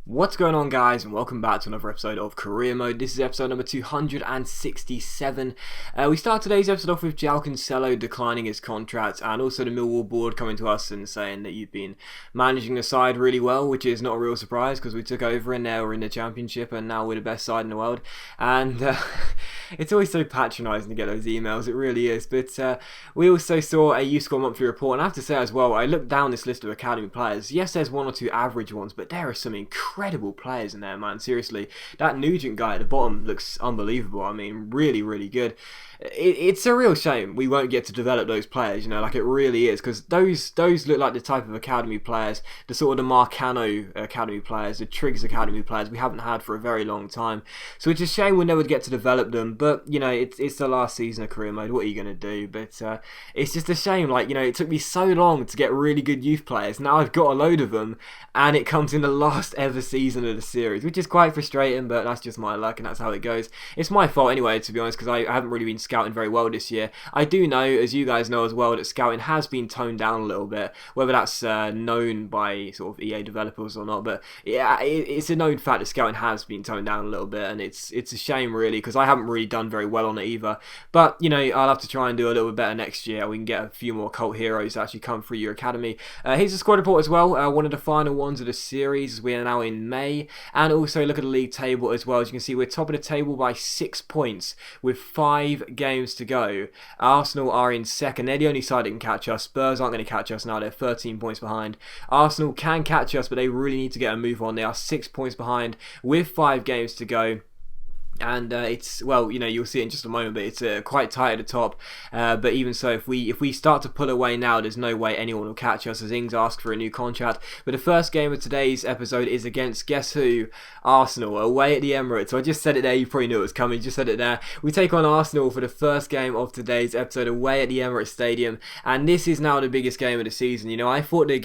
What's going on, guys, and welcome back to another episode of Career Mode. This is episode number 267. We start today's episode off with João Cancelo declining his contract, and also the Millwall board coming to us and saying that you've been managing the side really well, which is not a real surprise because we took over and now we're in the Championship and now we're the best side in the world. And it's always so patronising to get those emails, it really is. But we also saw a U-Score monthly report, and I have to say as well, I looked down this list of academy players. Yes, there's one or two average ones, but there are some incredible players in there, man. Seriously, that Nugent guy at the bottom looks unbelievable. I mean, really good. It's a real shame we won't get to develop those players, you know, like it really is, because those look like the type of academy players, the sort of the Marcano academy players, the Triggs academy players we haven't had for a very long time. So it's a shame we'll never get to develop them, but you know, it's the last season of Career Mode. What are you going to do? But it's just a shame, like, you know, it took me so long to get really good youth players. Now I've got a load of them, and it comes in the last ever season of the series, which is quite frustrating, but that's just my luck and that's how it goes. It's my fault anyway, to be honest, because I haven't really been scouting very well this year. I do know, as you guys know as well, that scouting has been toned down a little bit, whether that's known by sort of EA developers or not, but yeah, it's a known fact that scouting has been toned down a little bit, and it's a shame really, because I haven't really done very well on it either. But you know, I'll have to try and do a little bit better next year. We can get a few more cult heroes to actually come through your academy. Here's the squad report as well, one of the final ones of the series. We are now in May, and also look at the league table as well. As you can see, we're top of the table by 6 points with 5 games to go. Arsenal are in second. They're the only side that can catch us. Spurs aren't going to catch us now. They're 13 points behind. Arsenal can catch us, but they really need to get a move on. They are 6 points behind with 5 games to go. And it's, well, you know, you'll see it in just a moment, but it's quite tight at the top. But even so, if we start to pull away now, there's no way anyone will catch us, as Ings asked for a new contract. But the first game of today's episode is against, guess who? Arsenal, away at the Emirates. So I just said it there, you probably knew it was coming, just said it there. We take on Arsenal for the first game of today's episode away at the Emirates Stadium, and this is now the biggest game of the season. You know, I thought the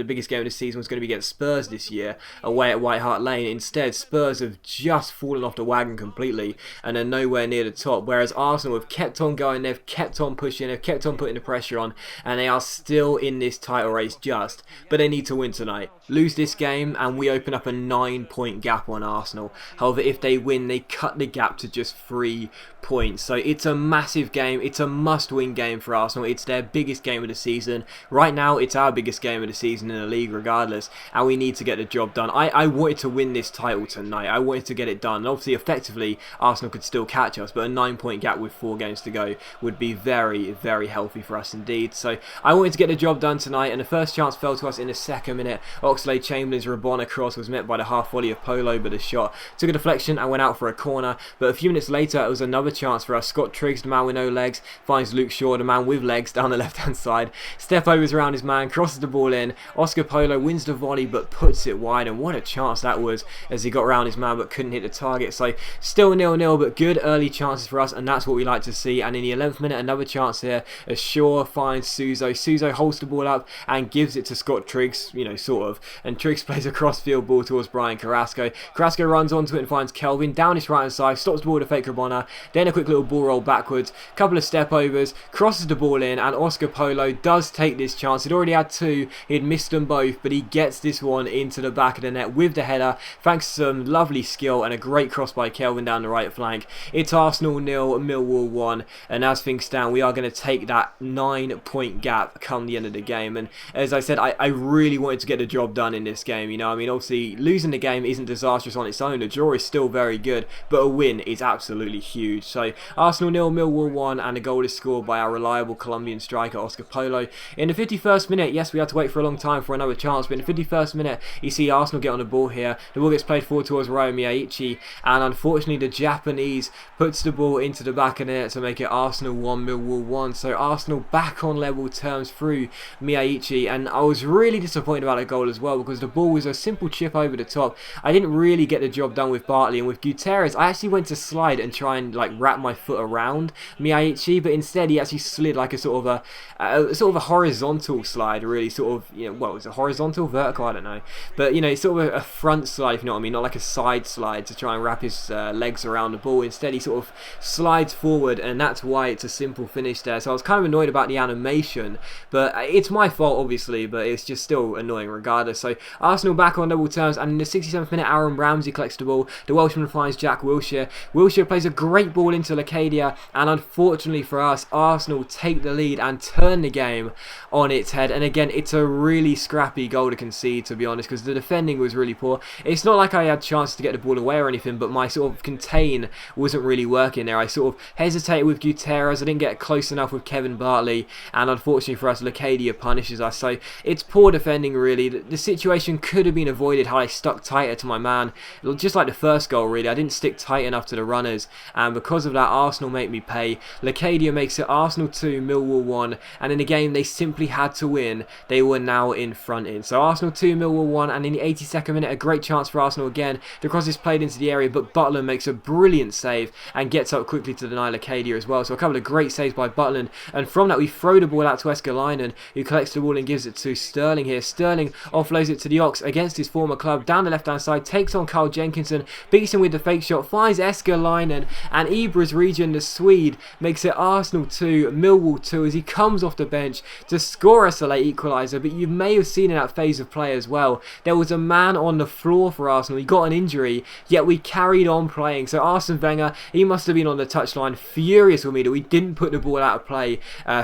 biggest game of the season was going to be against Spurs this year, away at White Hart Lane. Instead, Spurs have just fallen off the wagon completely and are nowhere near the top, whereas Arsenal have kept on going, they've kept on pushing, they've kept on putting the pressure on, and they are still in this title race just, but they need to win tonight. Lose this game and we open up a 9-point gap on Arsenal. However, if they win, they cut the gap to just 3 points. So it's a massive game, it's a must-win game for Arsenal. It's their biggest game of the season. Right now, it's our biggest game of the season in the league regardless, and we need to get the job done. I wanted to win this title tonight. I wanted to get it done, and obviously effectively Arsenal could still catch us, but a 9-point gap with 4 games to go would be very healthy for us indeed. So I wanted to get the job done tonight, and the first chance fell to us in the 2nd minute. Oxlade-Chamberlain's Rabona cross was met by the half volley of Polo, but the shot took a deflection and went out for a corner. But a few minutes later, it was another chance for us. Scott Triggs, the man with no legs, finds Luke Shaw, the man with legs, down the left-hand side. Step overs around his man, crosses the ball in. Oscar Polo wins the volley but puts it wide, and what a chance that was as he got around his man but couldn't hit the target. So still 0-0, but good early chances for us, and that's what we like to see. And in the 11th minute, another chance here as Shaw finds Suso. Suso holds the ball up and gives it to Scott Triggs, you know, sort of, and Triggs plays a cross-field ball towards Brian Carrasco. Carrasco runs onto it and finds Kelvin down his right-hand side, stops the ball with a fake Rabona, then a quick little ball roll backwards, couple of step overs, crosses the ball in, and Oscar Polo does take this chance. He'd already had 2, he'd missed them both, but he gets this one into the back of the net with the header, thanks to some lovely skill and a great cross by Kelvin down the right flank. It's Arsenal 0, Millwall 1, and as things stand, we are going to take that 9-point gap come the end of the game. And as I said, I really wanted to get the job done in this game. You know, I mean, obviously losing the game isn't disastrous on its own. The draw is still very good, but a win is absolutely huge. So Arsenal 0, Millwall 1, and a goal is scored by our reliable Colombian striker Oscar Polo. In the 51st minute, yes, we had to wait for a long time for another chance, but in the 51st minute, you see Arsenal get on the ball here. The ball gets played forward towards Ryo Miyaichi, and unfortunately the Japanese puts the ball into the back of the net to make it Arsenal 1, Millwall 1. So Arsenal back on level terms through Miyaichi, and I was really disappointed about that goal as well, because the ball was a simple chip over the top. I didn't really get the job done with Bartley, and with Gutierrez I actually went to slide and try and like wrap my foot around Miyaichi, but instead he actually slid like a sort of a horizontal slide, really, sort of, you know, well, it's a horizontal, vertical, I don't know, but you know, sort of a front slide, if you know what I mean, not like a side slide to try and wrap his legs around the ball. Instead he sort of slides forward, and that's why it's a simple finish there. So I was kind of annoyed about the animation, but it's my fault obviously, but it's just still annoying regardless. So Arsenal back on level terms, and in the 67th minute Aaron Ramsey collects the ball, the Welshman finds Jack Wilshere. Wilshere plays a great ball into Lacadia, and unfortunately for us, Arsenal take the lead and turn the game on its head. And again, it's a really scrappy goal to concede, to be honest, because the defending was really poor. It's not like I had chances to get the ball away or anything, but my sort of contain wasn't really working there. I sort of hesitated with Gutierrez, I didn't get close enough with Kevin Bartley, and unfortunately for us, Lacadia punishes us. So it's poor defending, really. The situation could have been avoided had I stuck tighter to my man, just like the first goal, really. I didn't stick tight enough to the runners, and because of that, Arsenal make me pay. Lacadia makes it Arsenal 2, Millwall 1, and in a game they simply had to win, they were now in front in. So Arsenal 2, Millwall 1, and in the 82nd minute, a great chance for Arsenal again. The cross is played into the area, but Butland makes a brilliant save and gets up quickly to deny Lacadia as well. So a couple of great saves by Butland, and from that we throw the ball out to Escalainen, who collects the ball and gives it to Sterling here. Sterling offloads it to the Ox against his former club, down the left-hand side, takes on Carl Jenkinson, beats him with the fake shot, finds Escalainen, and Ibras Region, the Swede, makes it Arsenal 2, Millwall 2, as he comes off the bench to score us a late equaliser. But you may have seen in that phase of play as well, there was a man on the floor for Arsenal. He got an injury, yet we carried on playing. So Arsene Wenger, he must have been on the touchline furious with me that we didn't put the ball out of play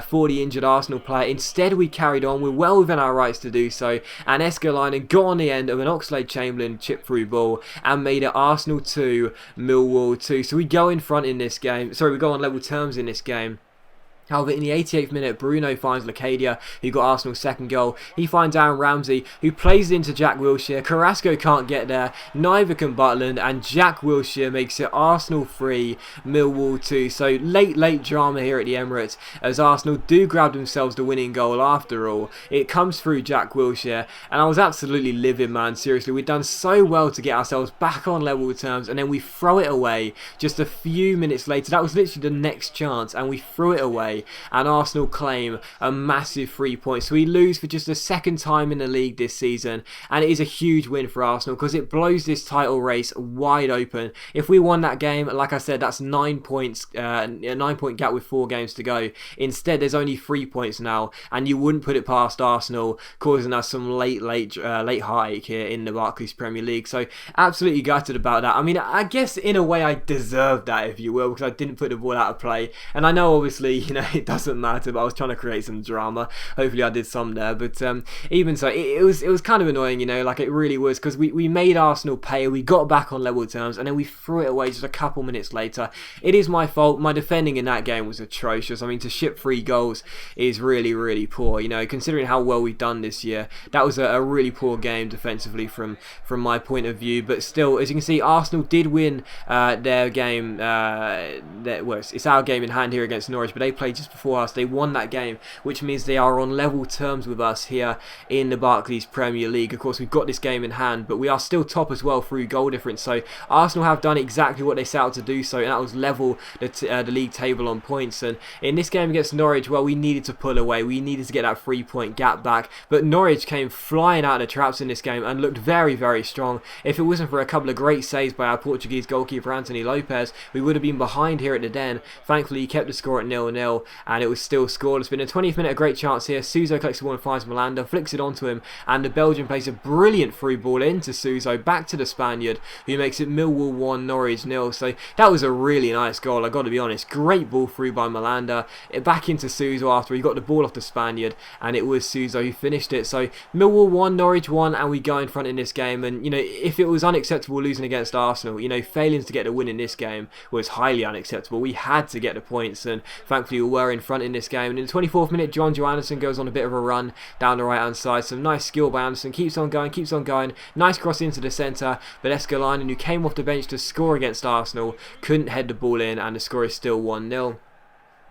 for the injured Arsenal player. Instead, we carried on. We're well within our rights to do so, and Escalainen got on the end of an Oxlade-Chamberlain chip-through ball and made it Arsenal 2, Millwall 2. So we go in front in this game. Sorry, we go on level terms in this game. However, in the 88th minute, Bruno finds Lacadia, who got Arsenal's second goal. He finds Aaron Ramsey, who plays it into Jack Wilshere. Carrasco can't get there, neither can Butland, and Jack Wilshere makes it Arsenal 3, Millwall 2. So late drama here at the Emirates, as Arsenal do grab themselves the winning goal after all. It comes through Jack Wilshere, and I was absolutely livid, man. Seriously, we'd done so well to get ourselves back on level terms, and then we throw it away just a few minutes later. That was literally the next chance, and we threw it away. And Arsenal claim a massive 3 points. So we lose for just the second time in the league this season, and it is a huge win for Arsenal because it blows this title race wide open. If we won that game, like I said, that's 9 points, a 9-point gap with 4 games to go. Instead, there's only 3 points now, and you wouldn't put it past Arsenal, causing us some late heartache here in the Barclays Premier League. So absolutely gutted about that. I mean, I guess in a way I deserved that, if you will, because I didn't put the ball out of play, and I know obviously, you know, it doesn't matter, but I was trying to create some drama. Hopefully I did some there, but even so, it was kind of annoying, you know, like it really was, because we made Arsenal pay, we got back on level terms, and then we threw it away just a couple minutes later. It is my fault. My defending in that game was atrocious. I mean, to ship 3 goals is really poor, you know, considering how well we've done this year. That was a really poor game defensively from my point of view, but still, as you can see, Arsenal did win their game. It's our game in hand here against Norwich, but they played just before us. They won that game, which means they are on level terms with us here in the Barclays Premier League. Of course, we've got this game in hand, but we are still top as well through goal difference. So Arsenal have done exactly what they set out to do, so, and that was level the league table on points. And in this game against Norwich, well, we needed to pull away. We needed to get that 3-point gap back, but Norwich came flying out of the traps in this game and looked very strong. If it wasn't for a couple of great saves by our Portuguese goalkeeper Anthony Lopez, we would have been behind here at the Den. Thankfully, he kept the score at 0-0, and it was still scoreless. But in the 20th minute, a great chance here. Suso collects the ball and finds Malanda, flicks it onto him, and the Belgian plays a brilliant through ball into Suso, back to the Spaniard, who makes it Millwall 1, Norwich 0. So that was a really nice goal, I got to be honest. Great ball through by Malanda, back into Suso after he got the ball off the Spaniard, and it was Suso who finished it. So Millwall 1, Norwich 1, and we go in front in this game. And, you know, if it was unacceptable losing against Arsenal, you know, failing to get a win in this game was highly unacceptable. We had to get the points, and thankfully we were in front in this game. And in the 24th minute, John Johannesson goes on a bit of a run down the right hand side. Some nice skill by Anderson, keeps on going, nice cross into the centre, but Escalainen, who came off the bench to score against Arsenal, couldn't head the ball in, and the score is still 1-0.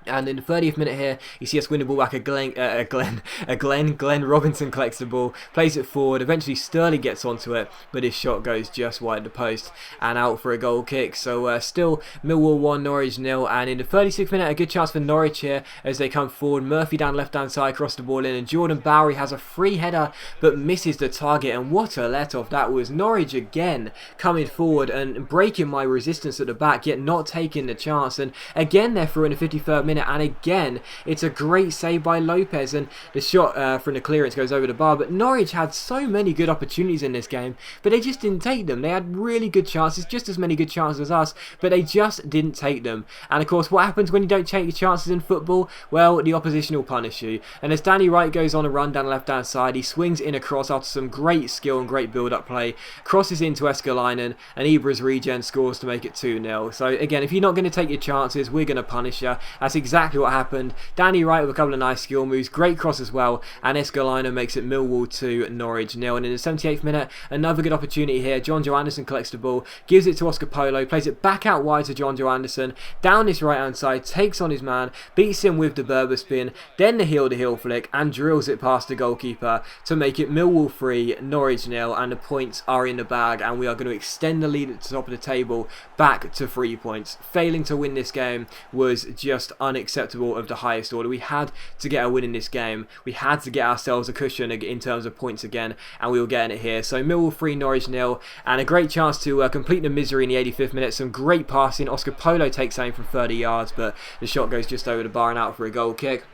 And in the 30th minute here, you see us win the ball back. Glenn Robinson collects the ball, plays it forward. Eventually Sterling gets onto it, but his shot goes just wide of the post and out for a goal kick. So still Millwall 1, Norwich 0. And in the 36th minute, a good chance for Norwich here as they come forward. Murphy down left hand side, cross the ball in, and Jordan Bowery has a free header but misses the target. And what a let off that was. Norwich again coming forward and breaking my resistance at the back, yet not taking the chance. And again they're through in the 53rd minute. And again, it's a great save by Lopez, and the shot from the clearance goes over the bar. But Norwich had so many good opportunities in this game, but they just didn't take them. They had really good chances, just as many good chances as us, but they just didn't take them. And of course, what happens when you don't take your chances in football? Well, the opposition will punish you. And as Danny Wright goes on a run down the left-hand side, he swings in a cross after some great skill and great build-up play, crosses into Eskalainen, and Ibra's regen scores to make it 2-0. So again, if you're not going to take your chances, we're going to punish you. That's exactly what happened. Danny Wright with a couple of nice skill moves, great cross as well, and Eskalainen makes it Millwall 2, Norwich 0. And in the 78th minute, another good opportunity here. John Joe Anderson collects the ball, gives it to Oscar Polo, plays it back out wide to John Joe Anderson, down this right hand side, takes on his man, beats him with the Berber spin, then the heel-to-heel flick, and drills it past the goalkeeper to make it Millwall 3, Norwich 0. And the points are in the bag, and we are going to extend the lead at the top of the table back to 3 points. Failing to win this game was just unacceptable of the highest order. We had to get a win in this game. We had to get ourselves a cushion in terms of points again, and we were getting it here. So Millwall 3, Norwich 0, and a great chance to complete the misery in the 85th minute. Some great passing. Oscar Polo takes aim from 30 yards, but the shot goes just over the bar and out for a goal kick.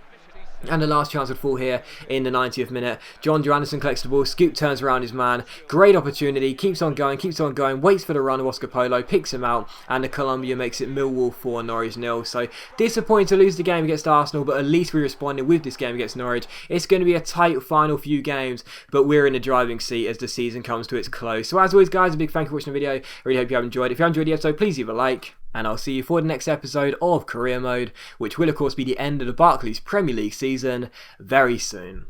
And the last chance would fall here in the 90th minute. John Joe Anderson collects the ball, Scoop turns around his man, great opportunity, keeps on going, waits for the run of Oscar Polo, picks him out, and the Columbia makes it Millwall 4, Norwich 0. So disappointing to lose the game against Arsenal, but at least we responded with this game against Norwich. It's going to be a tight final few games, but we're in the driving seat as the season comes to its close. So as always guys, a big thank you for watching the video. I really hope you have enjoyed. If you have enjoyed the episode, please leave a like. And I'll see you for the next episode of Career Mode, which will of course be the end of the Barclays Premier League season very soon.